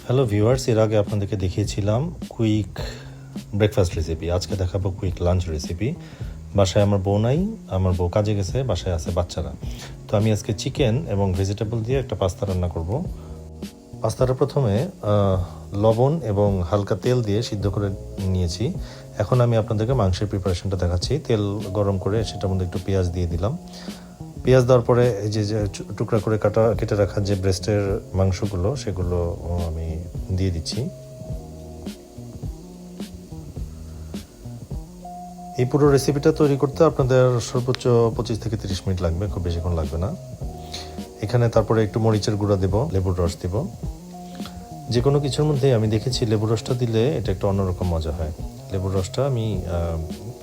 Hello viewers, এর আগে আপনাদেরকে দেখিয়েছিলাম কুইক ব্রেকফাস্ট রেসিপি। আজকে দেখাবো কুইক লাঞ্চ রেসিপি। বাসায় আমার বউ নাই, আমার বউ কাজে গেছে, বাসায় আছে বাচ্চারা। তো আমি আজকে চিকেন এবং ভেজিটেবল দিয়ে একটা পাস্তা রান্না করব। পাস্তাটা প্রথমে লবণ এবং হালকা তেল দিয়ে সিদ্ধ করে নিয়েছি। এখন আমি আপনাদেরকে মাংসের প্রিপারেশনটা দেখাচ্ছি। তেল গরম করে সেটার মধ্যে একটু পেঁয়াজ দিয়ে দিলাম। পেঁয়াজ দেওয়ার পরে এই যে টুকরা করে কেটে রাখা যে ব্রেস্টের মাংসগুলো, সেগুলো আমি দিয়ে দিচ্ছি। এই পুরো রেসিপিটা তৈরি করতে আপনাদের সর্বোচ্চ 25 থেকে 30 মিনিট লাগবে, খুব বেশিক্ষণ লাগবে না। এখানে তারপরে একটু মরিচের গুঁড়া দেব, লেবুর রস দিব। যে কোনো কিছুর মধ্যে আমি দেখেছি লেবুর রসটা দিলে এটা একটু অন্যরকম মজা হয়। লেবুর রসটা আমি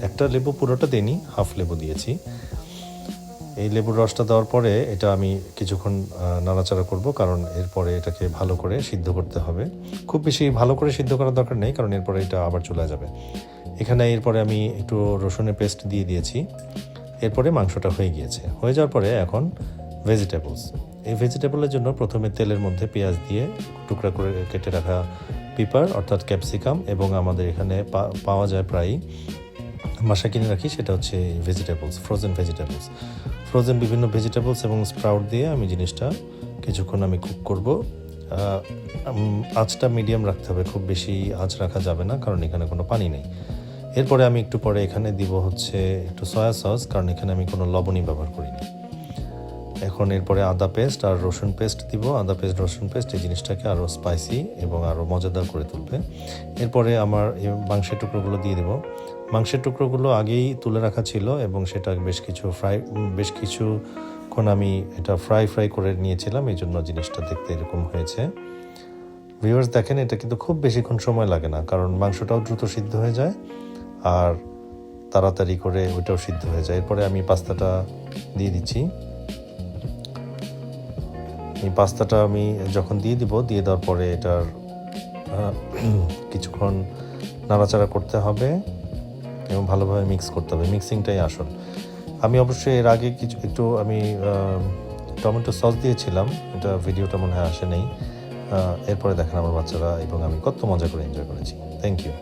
একটা লেবু পুরোটা দিইনি, হাফ লেবু দিয়েছি। এই লেবুর রসটা দেওয়ার পরে এটা আমি কিছুক্ষণ নাড়াচাড়া করব, কারণ এরপরে এটাকে ভালো করে সিদ্ধ করতে হবে। খুব বেশি ভালো করে সিদ্ধ করার দরকার নেই, কারণ এরপরে এটা আবার চলে যাবে। এখানে এরপরে আমি একটু রসুনের পেস্ট দিয়ে দিয়েছি। এরপরে মাংসটা হয়ে গিয়েছে। হয়ে যাওয়ার পরে এখন ভেজিটেবলস। এই ভেজিটেবলের জন্য প্রথমে তেলের মধ্যে পেঁয়াজ দিয়ে টুকরা করে কেটে রাখা পিপার অর্থাৎ ক্যাপসিকাম, এবং আমাদের এখানে পাওয়া যায় প্রায়ই, বাসা কিনে রাখি, সেটা হচ্ছে ভেজিটেবলস, ফ্রোজেন বিভিন্ন ভেজিটেবলস এবং স্প্রাউট দিয়ে আমি জিনিসটা কিছুক্ষণ আমি কুক করব। আঁচটা মিডিয়াম রাখতে হবে, খুব বেশি আঁচ রাখা যাবে না, কারণ এখানে কোনো পানি নেই। এরপরে আমি একটু পরে এখানে দিব হচ্ছে একটু সয়া সস, কারণ এখানে আমি কোনো লবণই ব্যবহার করিনি। এখন এরপরে আদা পেস্ট আর রসুন পেস্ট দিব। আদা পেস্ট, রসুন পেস্ট এই জিনিসটাকে আরও স্পাইসি এবং আরও মজাদার করে তুলবে। এরপরে আমার এই মাংসের টুকরোগুলো দিয়ে দেব। মাংসের টুকরোগুলো আগেই তুলে রাখা ছিল এবং সেটা বেশ কিছুক্ষণ আমি এটা ফ্রাই করে নিয়েছিলাম, এই জন্য জিনিসটা দেখতে এরকম হয়েছে। ভিউয়ার্স দেখেন, এটা কিন্তু খুব বেশিক্ষণ সময় লাগে না, কারণ মাংসটাও দ্রুত সিদ্ধ হয়ে যায় আর তাড়াতাড়ি করে ওইটাও সিদ্ধ হয়ে যায়। এরপরে আমি পাস্তাটা দিয়ে দিচ্ছি। এই পাস্তাটা আমি যখন দিয়ে দেওয়ার পরে এটার কিছুক্ষণ নাড়াচাড়া করতে হবে এবং ভালোভাবে মিক্স করতে হবে। মিক্সিংটাই আসল। আমি অবশ্যই এর আগে একটু আমি টমেটো সস দিয়েছিলাম, এটা ভিডিওটা মনে হয় আসে নেই। এরপরে দেখেন আমার বাচ্চারা এবং আমি কত মজা করে এনজয় করেছি। Thank you.